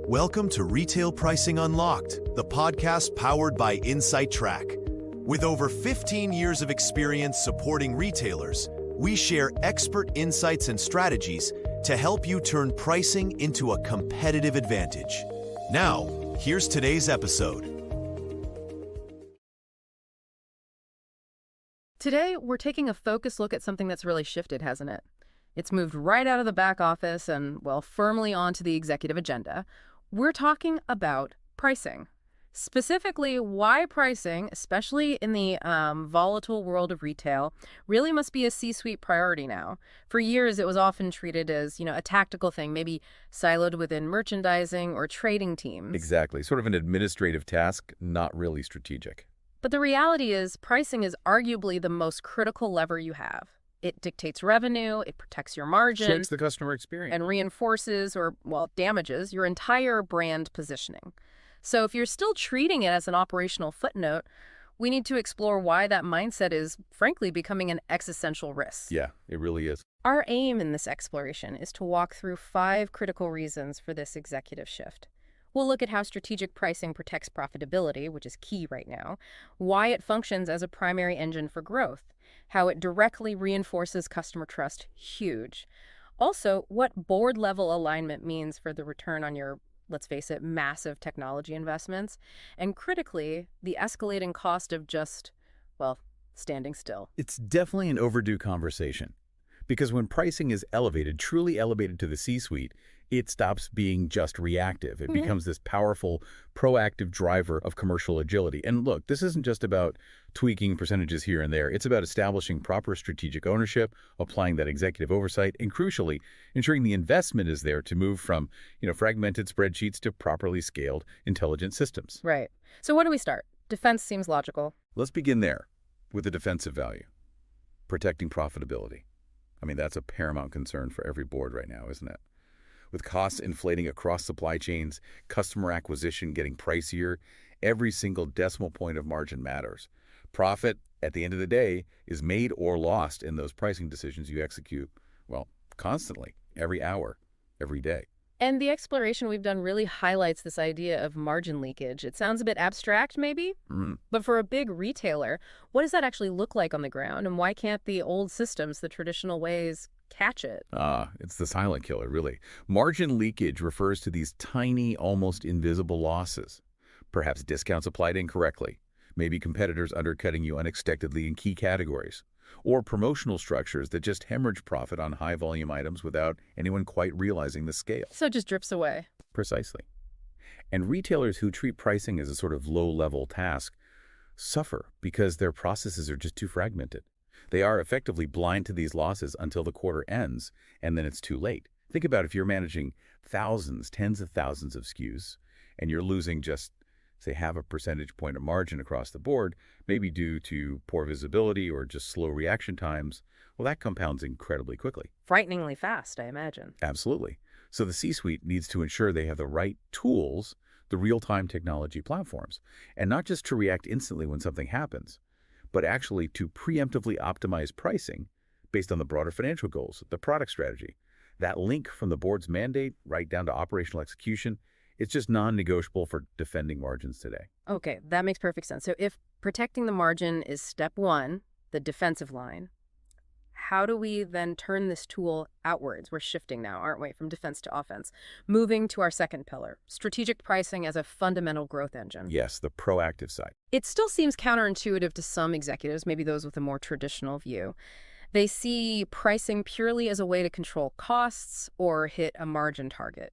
Welcome to Retail Pricing Unlocked, the podcast powered by Insight Track. With over 15 years of experience supporting retailers, we share expert insights and strategies to help you turn pricing into a competitive advantage. Now, here's today's episode. Today, we're taking a focused look at something that's really shifted, hasn't it? It's moved right out of the back office and, well, firmly onto the executive agenda. We're talking about pricing. Specifically, why pricing, especially in the volatile world of retail, really must be a C-suite priority now. For years, it was often treated as, a tactical thing, maybe siloed within merchandising or trading teams. Exactly. Sort of an administrative task, not really strategic. But the reality is, pricing is arguably the most critical lever you have. It dictates revenue, it protects your margin, Shapes the customer experience, and reinforces or, damages your entire brand positioning. So if you're still treating it as an operational footnote, we need to explore why that mindset is, frankly, becoming an existential risk. Yeah, it really is. Our aim in this exploration is to walk through 5 critical reasons for this executive shift. We'll look at how strategic pricing protects profitability, which is key right now, why it functions as a primary engine for growth, how it directly reinforces customer trust, huge. Also, what board-level alignment means for the return on your, let's face it, massive technology investments, and critically, the escalating cost of just, standing still. It's definitely an overdue conversation, because when pricing is elevated, truly elevated to the C-suite, it stops being just reactive. It becomes this powerful, proactive driver of commercial agility. And look, this isn't just about tweaking percentages here and there. It's about establishing proper strategic ownership, applying that executive oversight, and crucially, ensuring the investment is there to move from, fragmented spreadsheets to properly scaled, intelligent systems. Right. So where do we start? Defense seems logical. Let's begin there with the defensive value, protecting profitability. I mean, that's a paramount concern for every board right now, isn't it? With costs inflating across supply chains, customer acquisition getting pricier, every single decimal point of margin matters. Profit, at the end of the day, is made or lost in those pricing decisions you execute, constantly, every hour, every day. And the exploration we've done really highlights this idea of margin leakage. It sounds a bit abstract, maybe, but for a big retailer, what does that actually look like on the ground? And why can't the old systems, the traditional ways, catch it? It's the silent killer, really. Margin leakage refers to these tiny, almost invisible losses. Perhaps discounts applied incorrectly, maybe competitors undercutting you unexpectedly in key categories, or promotional structures that just hemorrhage profit on high-volume items without anyone quite realizing the scale. So it just drips away. Precisely. And retailers who treat pricing as a sort of low-level task suffer because their processes are just too fragmented. They are effectively blind to these losses until the quarter ends, and then it's too late. Think about if you're managing thousands, tens of thousands of SKUs, and you're losing just, say, half a percentage point of margin across the board, maybe due to poor visibility or just slow reaction times, that compounds incredibly quickly. Frighteningly fast, I imagine. Absolutely. So the C-suite needs to ensure they have the right tools, the real-time technology platforms, and not just to react instantly when something happens, but actually to preemptively optimize pricing based on the broader financial goals, the product strategy. That link from the board's mandate right down to operational execution, it's just non-negotiable for defending margins today. Okay, that makes perfect sense. So if protecting the margin is step 1, the defensive line, how do we then turn this tool outwards? We're shifting now, aren't we, from defense to offense, moving to our second pillar, strategic pricing as a fundamental growth engine. Yes, the proactive side. It still seems counterintuitive to some executives, maybe those with a more traditional view. They see pricing purely as a way to control costs or hit a margin target.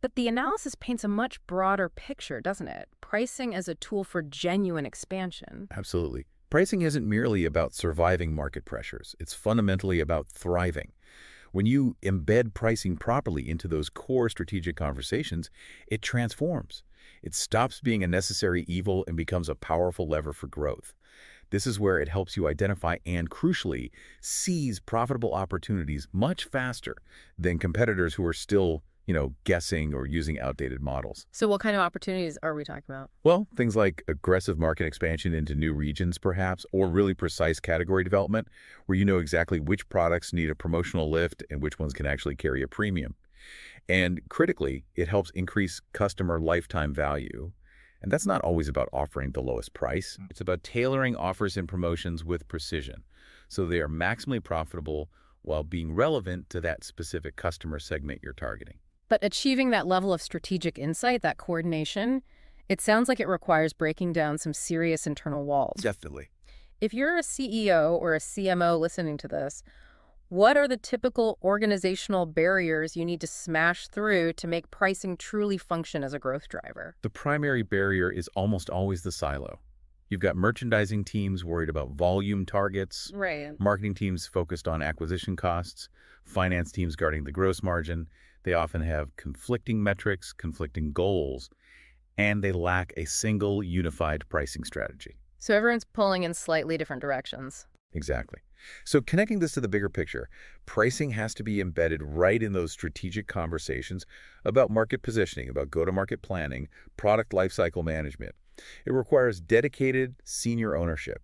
But the analysis paints a much broader picture, doesn't it? Pricing as a tool for genuine expansion. Absolutely. Pricing isn't merely about surviving market pressures. It's fundamentally about thriving. When you embed pricing properly into those core strategic conversations, it transforms. It stops being a necessary evil and becomes a powerful lever for growth. This is where it helps you identify and, crucially, seize profitable opportunities much faster than competitors who are still guessing or using outdated models. So what kind of opportunities are we talking about? Well, things like aggressive market expansion into new regions, perhaps, or really precise category development, where you know exactly which products need a promotional lift and which ones can actually carry a premium. And critically, it helps increase customer lifetime value. And that's not always about offering the lowest price. It's about tailoring offers and promotions with precision, so they are maximally profitable while being relevant to that specific customer segment you're targeting. But achieving that level of strategic insight, that coordination, it sounds like it requires breaking down some serious internal walls. Definitely. If you're a CEO or a CMO listening to this, what are the typical organizational barriers you need to smash through to make pricing truly function as a growth driver? The primary barrier is almost always the silo. You've got merchandising teams worried about volume targets, Right. marketing teams focused on acquisition costs, finance teams guarding the gross margin. They often have conflicting metrics, conflicting goals, and they lack a single unified pricing strategy. So everyone's pulling in slightly different directions. Exactly. So connecting this to the bigger picture, pricing has to be embedded right in those strategic conversations about market positioning, about go-to-market planning, product lifecycle management. It requires dedicated senior ownership,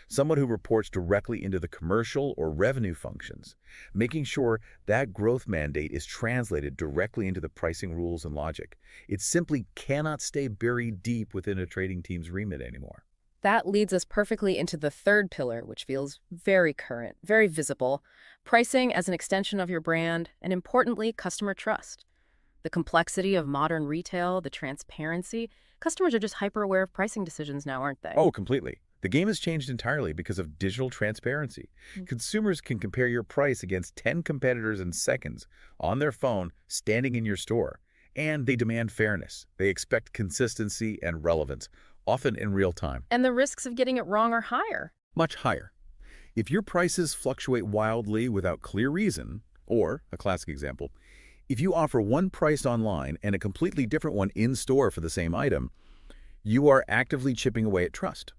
someone who reports directly into the commercial or revenue functions, making sure that growth mandate is translated directly into the pricing rules and logic. It simply cannot stay buried deep within a trading team's remit anymore. That leads us perfectly into the third pillar, which feels very current, very visible. Pricing as an extension of your brand, and importantly, customer trust. The complexity of modern retail, the transparency. Customers are just hyper-aware of pricing decisions now, aren't they? Oh, completely. The game has changed entirely because of digital transparency. Consumers can compare your price against 10 competitors in seconds on their phone, standing in your store. And they demand fairness. They expect consistency and relevance, often in real time. And the risks of getting it wrong are higher. Much higher. If your prices fluctuate wildly without clear reason, or, a classic example, if you offer one price online and a completely different one in-store for the same item, you are actively chipping away at trust.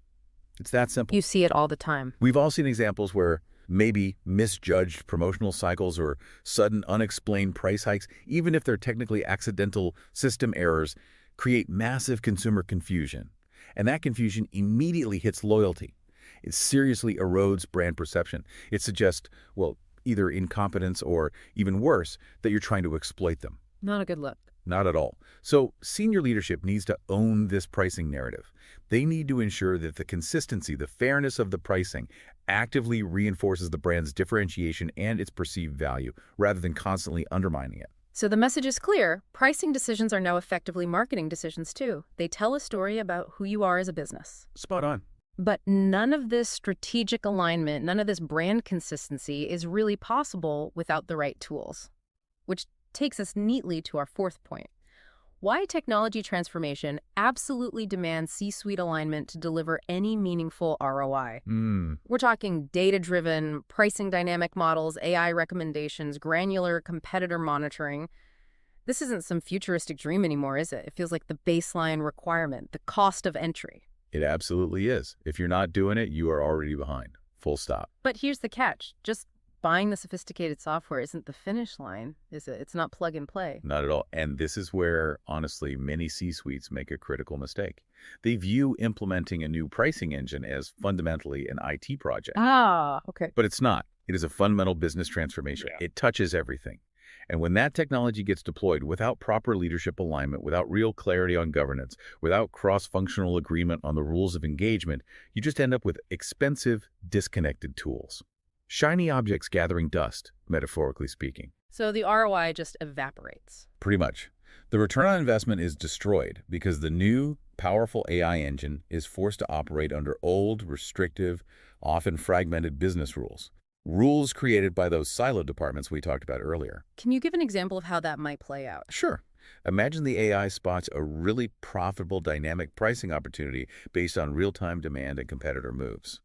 It's that simple. You see it all the time. We've all seen examples where maybe misjudged promotional cycles or sudden unexplained price hikes, even if they're technically accidental system errors, create massive consumer confusion. And that confusion immediately hits loyalty. It seriously erodes brand perception. It suggests, well, either incompetence or, even worse, that you're trying to exploit them. Not a good look. Not at all. So senior leadership needs to own this pricing narrative. They need to ensure that the consistency, the fairness of the pricing actively reinforces the brand's differentiation and its perceived value, rather than constantly undermining it. So the message is clear. Pricing decisions are now effectively marketing decisions too. They tell a story about who you are as a business. Spot on. But none of this strategic alignment, none of this brand consistency is really possible without the right tools. Which takes us neatly to our fourth point. Why technology transformation absolutely demands C-suite alignment to deliver any meaningful ROI. We're talking data-driven, pricing dynamic models, AI recommendations, granular competitor monitoring. This isn't some futuristic dream anymore, is it? It feels like the baseline requirement, the cost of entry. It absolutely is. If you're not doing it, you are already behind. Full stop. But here's the catch. Just buying the sophisticated software isn't the finish line, is it? It's not plug and play. Not at all. And this is where, honestly, many C-suites make a critical mistake. They view implementing a new pricing engine as fundamentally an IT project. Ah, okay. But it's not. It is a fundamental business transformation. Yeah. It touches everything. And when that technology gets deployed without proper leadership alignment, without real clarity on governance, without cross-functional agreement on the rules of engagement, you just end up with expensive, disconnected tools. Shiny objects gathering dust, metaphorically speaking. So the ROI just evaporates. Pretty much. The return on investment is destroyed because the new, powerful AI engine is forced to operate under old, restrictive, often fragmented business rules. Rules created by those siloed departments we talked about earlier. Can you give an example of how that might play out? Sure. Imagine the AI spots a really profitable dynamic pricing opportunity based on real-time demand and competitor moves.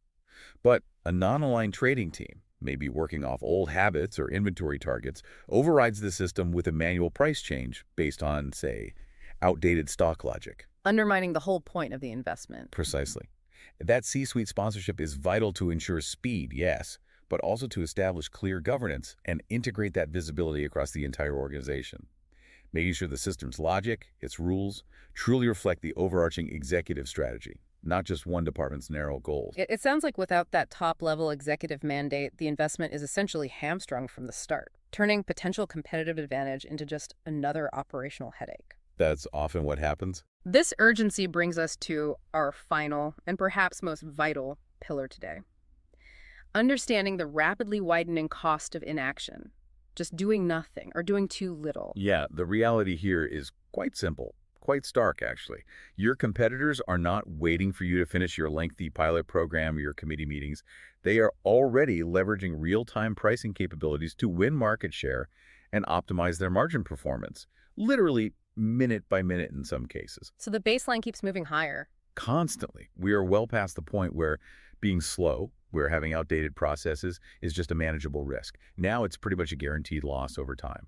But a non-aligned trading team, maybe working off old habits or inventory targets, overrides the system with a manual price change based on, say, outdated stock logic. Undermining the whole point of the investment. Precisely. That C-suite sponsorship is vital to ensure speed, yes, but also to establish clear governance and integrate that visibility across the entire organization, making sure the system's logic, its rules, truly reflect the overarching executive strategy. not just one department's narrow goals. It sounds like without that top-level executive mandate, the investment is essentially hamstrung from the start, turning potential competitive advantage into just another operational headache. That's often what happens. This urgency brings us to our final and perhaps most vital pillar today. Understanding the rapidly widening cost of inaction, just doing nothing or doing too little. Yeah, the reality here is quite simple, quite stark, actually. Your competitors are not waiting for you to finish your lengthy pilot program or your committee meetings. They are already leveraging real-time pricing capabilities to win market share and optimize their margin performance, literally minute by minute in some cases. So the baseline keeps moving higher. Constantly. We are well past the point where being slow, where having outdated processes is just a manageable risk. Now it's pretty much a guaranteed loss over time.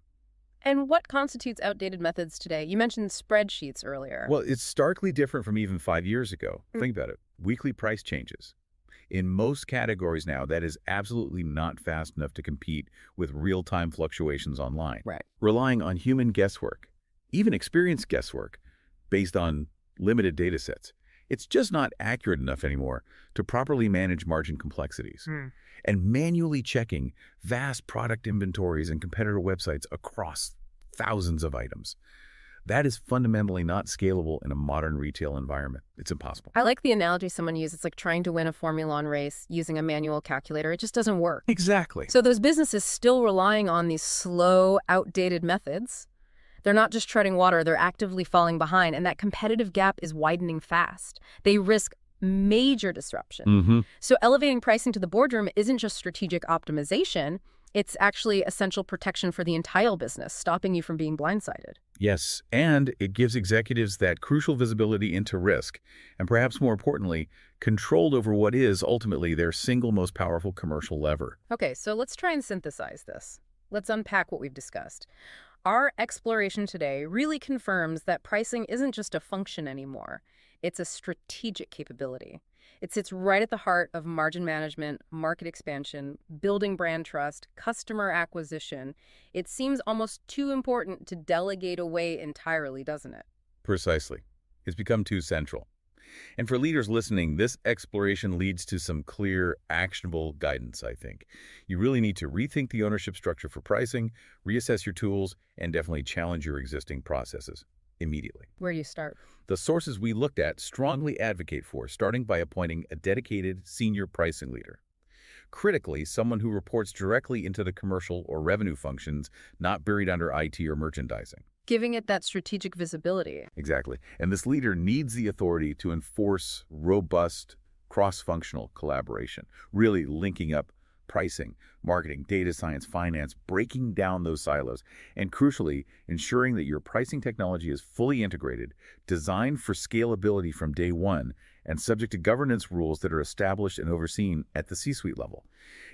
And what constitutes outdated methods today? You mentioned spreadsheets earlier. Well, it's starkly different from even 5 years ago. Think about it. Weekly price changes. In most categories now, that is absolutely not fast enough to compete with real-time fluctuations online. Right. Relying on human guesswork, even experienced guesswork, based on limited data sets. It's just not accurate enough anymore to properly manage margin complexities. And manually checking vast product inventories and competitor websites across thousands of items. That is fundamentally not scalable in a modern retail environment. It's impossible. I like the analogy someone used. It's like trying to win a Formula One race using a manual calculator. It just doesn't work. Exactly. So those businesses still relying on these slow, outdated methods. They're not just treading water, they're actively falling behind, and that competitive gap is widening fast. They risk major disruption. So elevating pricing to the boardroom isn't just strategic optimization, it's actually essential protection for the entire business, stopping you from being blindsided. Yes, and it gives executives that crucial visibility into risk, and perhaps more importantly, control over what is ultimately their single most powerful commercial lever. Okay, so let's try and synthesize this. Let's unpack what we've discussed. Our exploration today really confirms that pricing isn't just a function anymore. It's a strategic capability. It sits right at the heart of margin management, market expansion, building brand trust, customer acquisition. It seems almost too important to delegate away entirely, doesn't it? Precisely. It's become too central. And for leaders listening, this exploration leads to some clear, actionable guidance, I think. You really need to rethink the ownership structure for pricing, reassess your tools, and definitely challenge your existing processes immediately. Where do you start? The sources we looked at strongly advocate for starting by appointing a dedicated senior pricing leader. Critically, someone who reports directly into the commercial or revenue functions, not buried under IT or merchandising. Giving it that strategic visibility. Exactly. And this leader needs the authority to enforce robust cross-functional collaboration, really linking up pricing, marketing, data science, finance, breaking down those silos, and crucially, ensuring that your pricing technology is fully integrated, designed for scalability from day one, and subject to governance rules that are established and overseen at the C-suite level.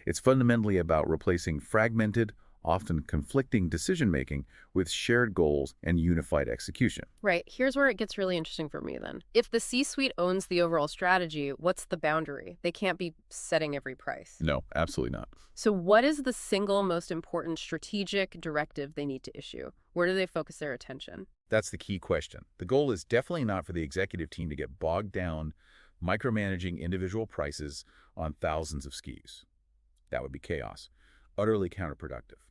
It's fundamentally about replacing fragmented, often conflicting decision-making with shared goals and unified execution. Right. Here's where it gets really interesting for me then. If the C-suite owns the overall strategy, what's the boundary? They can't be setting every price. No, absolutely not. So what is the single most important strategic directive they need to issue? Where do they focus their attention? That's the key question. The goal is definitely not for the executive team to get bogged down micromanaging individual prices on thousands of SKUs. That would be chaos, utterly counterproductive.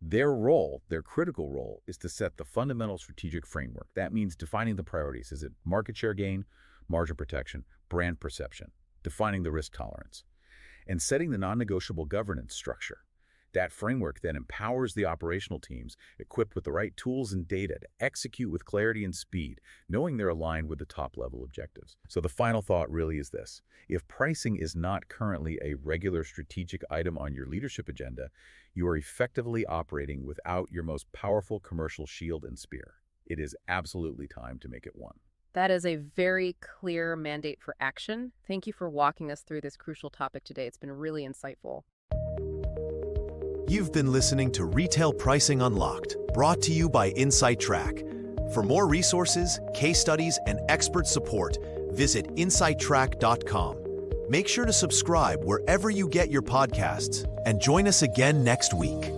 Their role, their critical role, is to set the fundamental strategic framework. That means defining the priorities. Is it market share gain, margin protection, brand perception, defining the risk tolerance, and setting the non-negotiable governance structure. That framework then empowers the operational teams equipped with the right tools and data to execute with clarity and speed, knowing they're aligned with the top-level objectives. So the final thought really is this. If pricing is not currently a regular strategic item on your leadership agenda, you are effectively operating without your most powerful commercial shield and spear. It is absolutely time to make it one. That is a very clear mandate for action. Thank you for walking us through this crucial topic today. It's been really insightful. You've been listening to Retail Pricing Unlocked, brought to you by InsightTrack. For more resources, case studies, and expert support, visit insighttrack.com. Make sure to subscribe wherever you get your podcasts, and join us again next week.